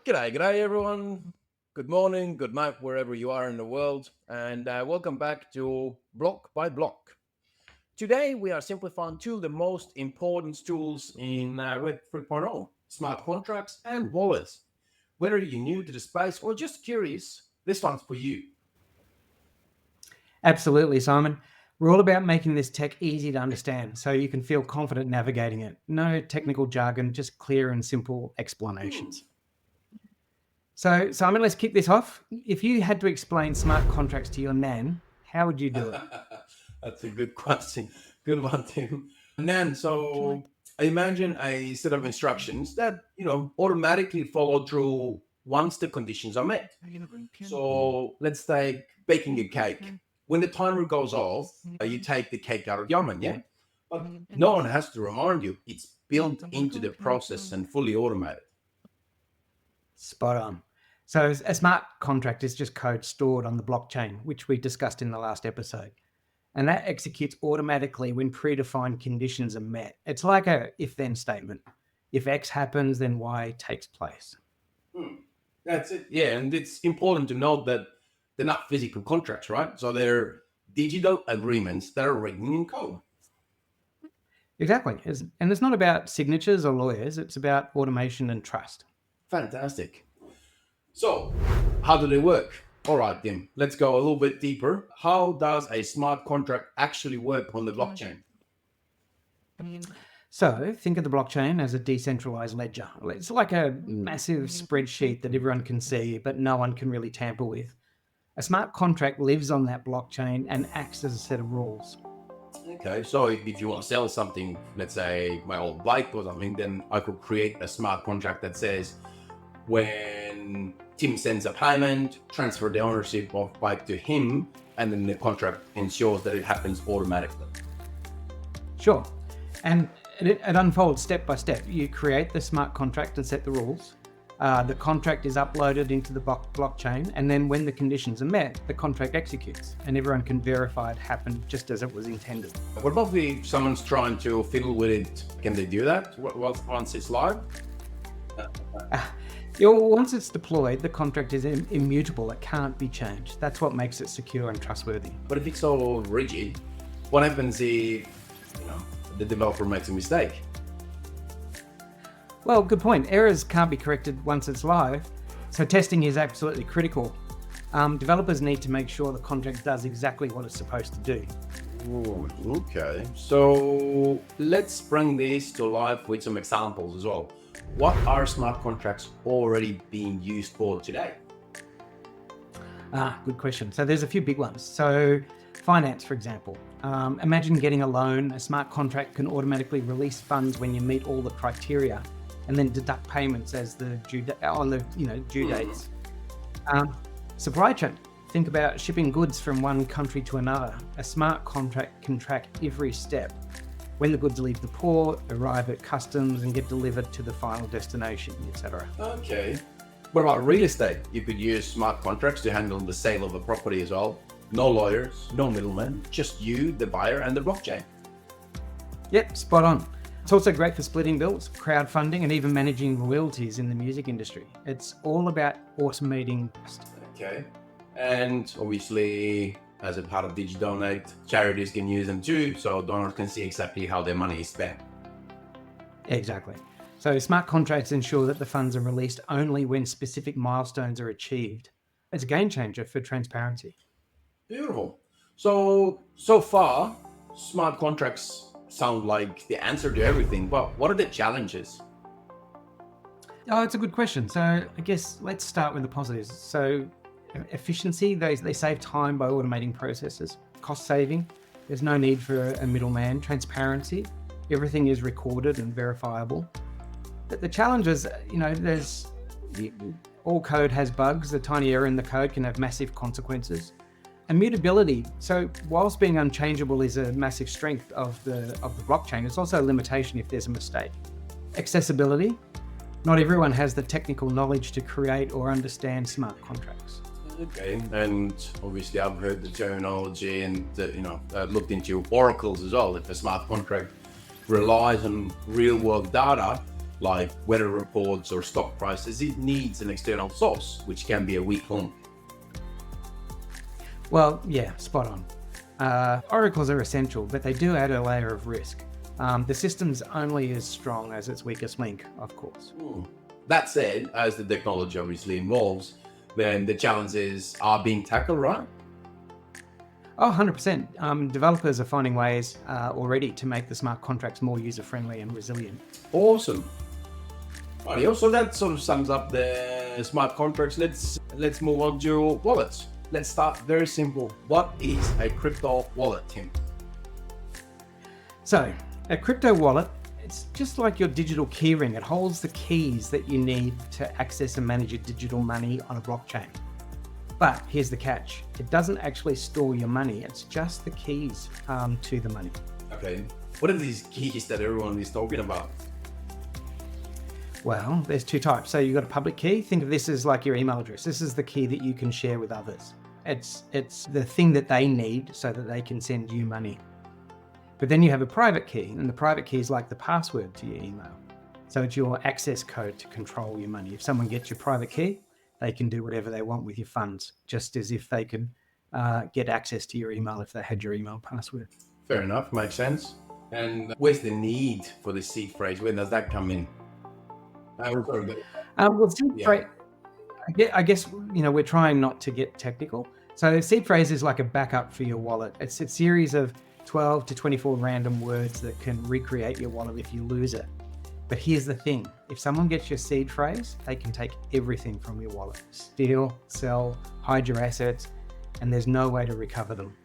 G'day everyone. Good morning, good night, wherever you are in the world, and welcome back to Block by Block. Today we are simplifying two of the most important tools in Web 3.0, smart contracts and wallets. Whether you're new to the space or just curious, this one's for you. Absolutely, Simon. We're all about making this tech easy to understand so you can feel confident navigating it. No technical jargon, just clear and simple explanations. So, Simon, let's kick this off. If you had to explain smart contracts to your nan, how would you do it? That's a good question. Good one, Tim. Nan, so I imagine a set of instructions that, automatically follow through once the conditions are met. So let's take baking a cake. When the timer goes off, you take the cake out of the oven, yeah? But no one has to remind you. It's built into the process and fully automated. Spot on. So, a smart contract is just code stored on the blockchain, which we discussed in the last episode. And that executes automatically when predefined conditions are met. It's like a if-then statement. If X happens, then Y takes place. That's it. Yeah, and it's important to note that they're not physical contracts, right? So they're digital agreements that are written in code. Exactly. And it's not about signatures or lawyers. It's about automation and trust. Fantastic. So, how do they work? All right, Tim, let's go a little bit deeper. How does a smart contract actually work on the blockchain? So think of the blockchain as a decentralized ledger. It's like a massive spreadsheet that everyone can see, but no one can really tamper with. A smart contract lives on that blockchain and acts as a set of rules. Okay, so if you want to sell something, let's say my old bike or something, then I could create a smart contract that says when Tim sends a payment, transfer the ownership of bike to him, and then the contract ensures that it happens automatically. Sure. And it unfolds step by step. You create the smart contract and set the rules. The contract is uploaded into the blockchain, and then when the conditions are met, the contract executes, and everyone can verify it happened just as it was intended. What about if someone's trying to fiddle with it? Can they do that once it's live? Once it's deployed, the contract is immutable. It can't be changed. That's what makes it secure and trustworthy. But if it's so rigid, what happens if the developer makes a mistake? Well, good point. Errors can't be corrected once it's live, so testing is absolutely critical. Developers need to make sure the contract does exactly what it's supposed to do. Ooh, okay, so let's bring this to life with some examples as well. What are smart contracts already being used for today? Good question. So there's a few big ones. So finance, for example. Imagine getting a loan. A smart contract can automatically release funds when you meet all the criteria, and then deduct payments as the due dates. Supply chain. Think about shipping goods from one country to another. A smart contract can track every step. When the goods leave the port, arrive at customs, and get delivered to the final destination, etc. Okay. What about real estate? You could use smart contracts to handle the sale of a property as well. No lawyers, no middlemen, just you, the buyer, and the blockchain. Yep, spot on. It's also great for splitting bills, crowdfunding, and even managing royalties in the music industry. It's all about automating. Okay. And obviously, as a part of DigiDonate, charities can use them too, so donors can see exactly how their money is spent. Exactly. So smart contracts ensure that the funds are released only when specific milestones are achieved. It's a game changer for transparency. Beautiful. So far, smart contracts sound like the answer to everything, but what are the challenges? Oh, it's a good question. So I guess let's start with the positives. So efficiency, they save time by automating processes. Cost saving, there's no need for a middleman. Transparency, everything is recorded and verifiable. The challenge is, all code has bugs. A tiny error in the code can have massive consequences. Immutability. So whilst being unchangeable is a massive strength of the blockchain, it's also a limitation if there's a mistake. Accessibility. Not everyone has the technical knowledge to create or understand smart contracts. Okay, and obviously I've heard the terminology and looked into oracles as well. If a smart contract relies on real world data, like weather reports or stock prices, it needs an external source, which can be a weak link. Well, yeah, spot on. Oracles are essential, but they do add a layer of risk. The system's only as strong as its weakest link, of course. That said, as the technology obviously evolves, then the challenges are being tackled, right? Oh, 100%. Developers are finding ways already to make the smart contracts more user-friendly and resilient. Awesome. Rightio, so that sort of sums up the smart contracts. Let's move on to wallets. Let's start very simple. What is a crypto wallet, Tim? So, a crypto wallet, it's just like your digital keyring. It holds the keys that you need to access and manage your digital money on a blockchain. But here's the catch. It doesn't actually store your money. It's just the keys to the money. Okay. What are these keys that everyone is talking about? Well, there's two types. So you've got a public key. Think of this as like your email address. This is the key that you can share with others. It's the thing that they need so that they can send you money. But then you have a private key, and the private key is like the password to your email. So it's your access code to control your money. If someone gets your private key, they can do whatever they want with your funds, just as if they could get access to your email if they had your email password. Fair enough, makes sense. And where's the need for the seed phrase? When does that come in? Well, seed Yeah. phrase, I guess we're trying not to get technical. So seed phrase is like a backup for your wallet. It's a series of 12 to 24 random words that can recreate your wallet if you lose it. But here's the thing. If someone gets your seed phrase, they can take everything from your wallet. Steal, sell, hide your assets, and there's no way to recover them.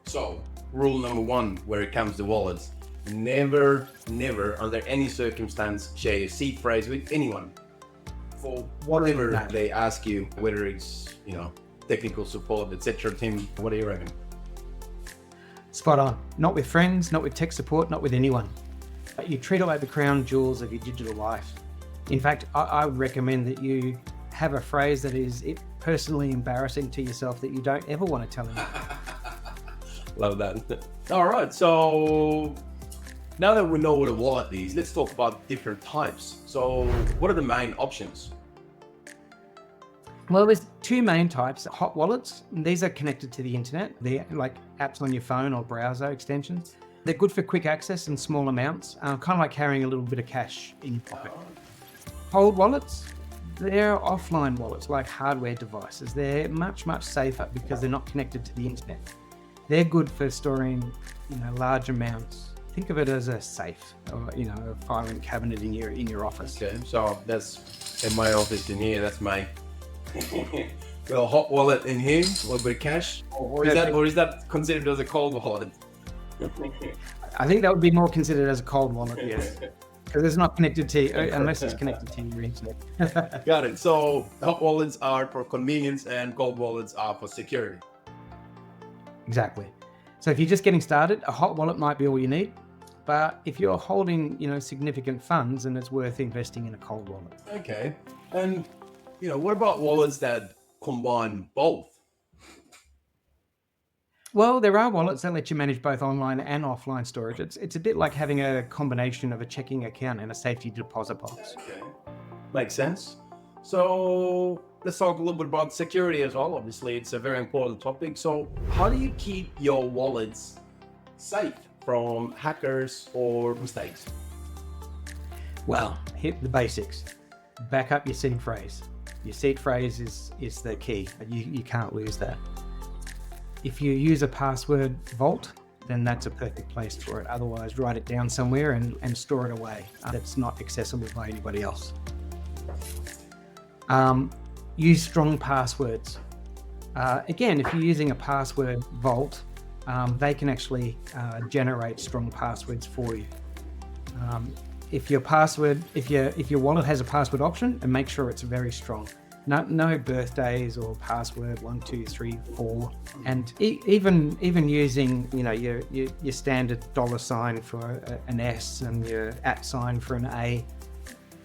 So, rule number one, where it comes to wallets, never, under any circumstance, share your seed phrase with anyone. For whatever No. they ask you, whether it's, technical support, etc. Tim, what do you reckon? Spot on. Not with friends, not with tech support, not with anyone. But you treat it like the crown jewels of your digital life. In fact, I would recommend that you have a phrase that is personally embarrassing to yourself that you don't ever want to tell anyone. Love that. All right, so now that we know what a wallet is, let's talk about different types. So what are the main options? Well, there's two main types. Hot wallets, these are connected to the internet. They're like apps on your phone or browser extensions. They're good for quick access and small amounts, kind of like carrying a little bit of cash in your pocket. Cold wallets, they're offline wallets like hardware devices. They're much safer because they're not connected to the internet. They're good for storing, large amounts. Think of it as a safe or, a filing cabinet in your office. Okay, so that's in my office in here, that's my well, hot wallet in here, a little bit of cash. Or is that considered as a cold wallet? I think that would be more considered as a cold wallet, yes. Because it's not connected to, unless it's connected to your internet. Got it. So hot wallets are for convenience and cold wallets are for security. Exactly. So if you're just getting started, a hot wallet might be all you need. But if you're holding, significant funds, then it's worth investing in a cold wallet. Okay. And, what about wallets that combine both? Well, there are wallets that let you manage both online and offline storage. It's a bit like having a combination of a checking account and a safety deposit box. Okay. Makes sense. So let's talk a little bit about security as well. Obviously, it's a very important topic. So how do you keep your wallets safe from hackers or mistakes? Well, hit the basics. Back up your seed phrase. Your seed phrase is the key. You can't lose that. If you use a password vault, then that's a perfect place for it. Otherwise, write it down somewhere and store it away. That's not accessible by anybody else. Use strong passwords. Again, if you're using a password vault, they can actually generate strong passwords for you. If your wallet has a password option, and make sure it's very strong. No birthdays or password 1, 2, 3, 4, and even using your standard $sign for an S and your @ for an A.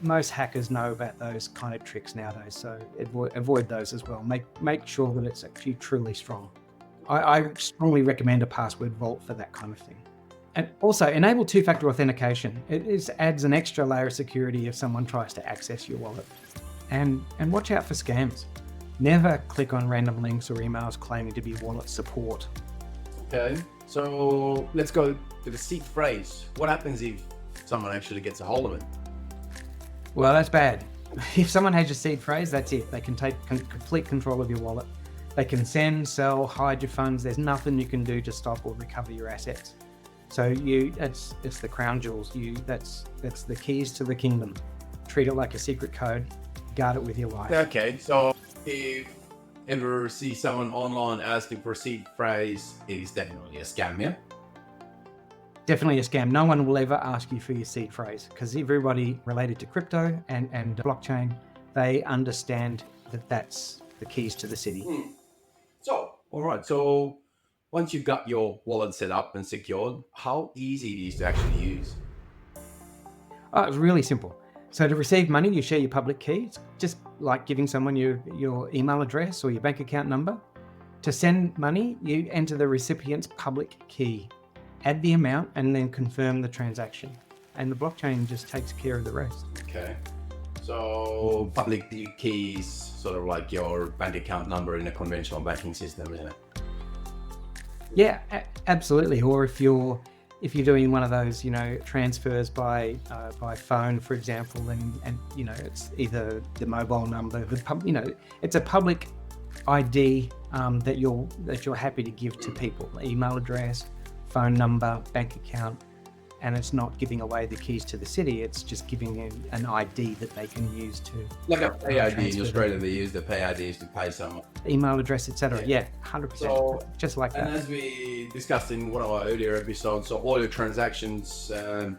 Most hackers know about those kind of tricks nowadays, so avoid those as well. Make sure that it's actually truly strong. I strongly recommend a password vault for that kind of thing. And also enable two-factor authentication. It adds an extra layer of security if someone tries to access your wallet. And watch out for scams. Never click on random links or emails claiming to be wallet support. Okay, so let's go to the seed phrase. What happens if someone actually gets a hold of it? Well, that's bad. If someone has your seed phrase, that's it. They can take complete control of your wallet. They can send, sell, hide your funds. There's nothing you can do to stop or recover your assets. So it's the crown jewels. That's the keys to the kingdom. Treat it like a secret code. Guard it with your life. Okay, so if ever see someone online asking for seed phrase, it is definitely a scam, yeah? Definitely a scam. No one will ever ask you for your seed phrase because everybody related to crypto and blockchain, they understand that that's the keys to the city. So, all right. So once you've got your wallet set up and secured, how easy it is to actually use? Oh, it's really simple. So to receive money, you share your public key. It's just like giving someone your email address or your bank account number. To send money, you enter the recipient's public key, add the amount, and then confirm the transaction. And the blockchain just takes care of the rest. Okay. So public keys, sort of like your bank account number in a conventional banking system, isn't it? Yeah, absolutely. Or if you're doing one of those, transfers by phone, for example, and it's either the mobile number, it's a public ID that you're happy to give to people, email address, phone number, bank account, and it's not giving away the keys to the city. It's just giving an ID that they can use to like a pay ID in Australia. They use the pay IDs to pay someone. Email address, etc. Yeah, 100%. So, just like that. And as we discussed in one of our earlier episodes, so all your transactions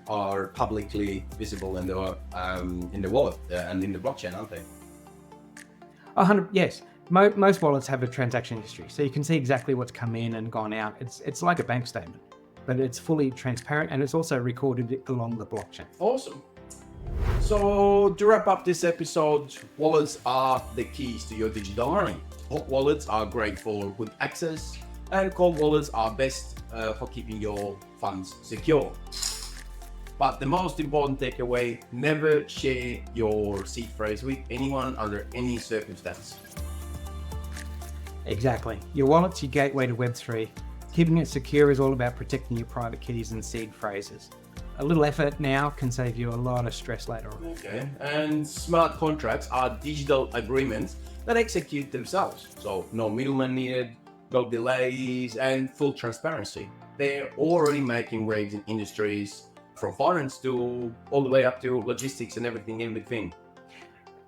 are publicly visible in the wallet and in the blockchain, aren't they? 100. Yes. Most wallets have a transaction history, so you can see exactly what's come in and gone out. It's like a bank statement, but it's fully transparent and it's also recorded along the blockchain. Awesome. So to wrap up this episode, wallets are the keys to your digital army. Hot wallets are great for quick access, and cold wallets are best for keeping your funds secure. But the most important takeaway, never share your seed phrase with anyone under any circumstance. Exactly. Your wallet's your gateway to Web3. Keeping it secure is all about protecting your private keys and seed phrases. A little effort now can save you a lot of stress later on. Okay, and smart contracts are digital agreements that execute themselves. So no middleman needed, no delays, and full transparency. They're already making waves in industries from finance to all the way up to logistics and everything in between.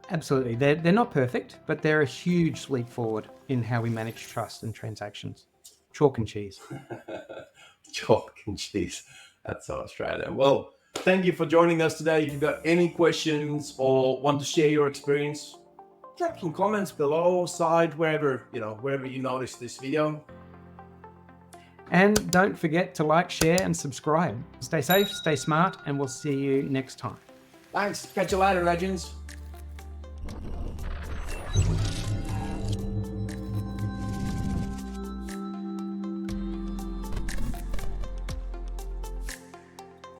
Absolutely. They're not perfect, but they're a huge leap forward in how we manage trust and transactions. Chalk and cheese. Chalk and cheese. That's so Australian. Well, thank you for joining us today. If you've got any questions or want to share your experience, drop some comments below, side, wherever you noticed this video. And don't forget to like, share, and subscribe. Stay safe, stay smart, and we'll see you next time. Thanks. Catch you later, legends.